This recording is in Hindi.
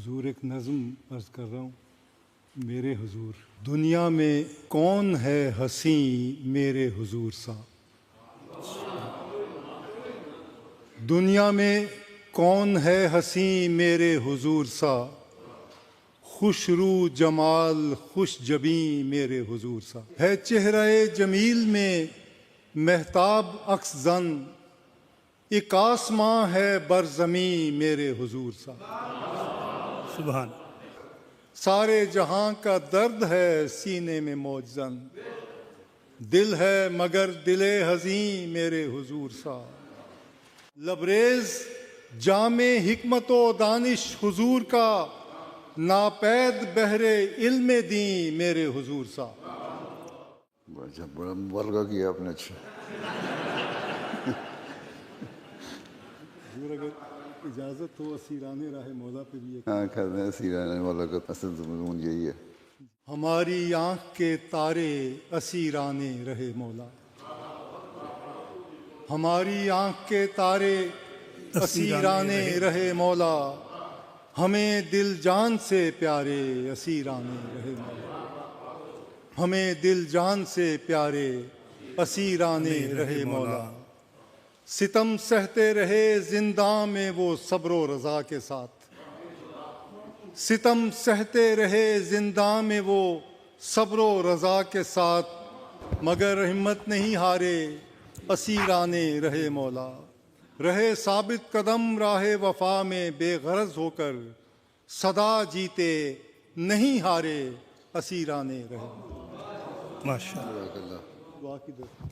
हुजूर एक नज़म अर्ज़ कर रहा हूँ। मेरे हुजूर, दुनिया में कौन है हसी मेरे हुजूर सा। दुनिया में कौन है हसी मेरे हुजूर सा, खुशरू जमाल खुश जबी मेरे हुजूर सा। है चेहरे जमील में महताब अक्स जन, एक आसमां है बरज़मी मेरे हुजूर सा। सुभान। सारे जहां का दर्द है सीने में मौजन, दिल है मगर दिले हज़ी मेरे हुजूर सा। लबरेज जामे हिकमतो दानिश हुजूर का, नापैद बहरे इल्मे दी मेरे हुजूर सा। अच्छा, बड़ा मुबालगा किया आपने। अच्छा, हुजूर अगर इजाज़त हो असीराने राहे मौला पे भी हाँ कर दें सीराने वाला का असल मजमून यही है। हमारी आँख के तारे असीराने रहे मौला। हमारी आँख के तारे असीराने रहे मौला, हमें दिल जान से प्यारे असीराने रहे मौला। हमें दिल जान से प्यारे असीराने रहे मौला। सितम सहते रहे जिंदा में वो सब्र व रज़ा के साथ, सितम सहते रहे जिंदा में वो सब्र व रज़ा के साथ, मगर हिम्मत नहीं हारे असीराने रहे मौला। रहे साबित कदम राहे वफा में बेगरज होकर, सदा जीते नहीं हारे असीराने रहे। माशाअल्लाह। अल्लाह। दुआ की दर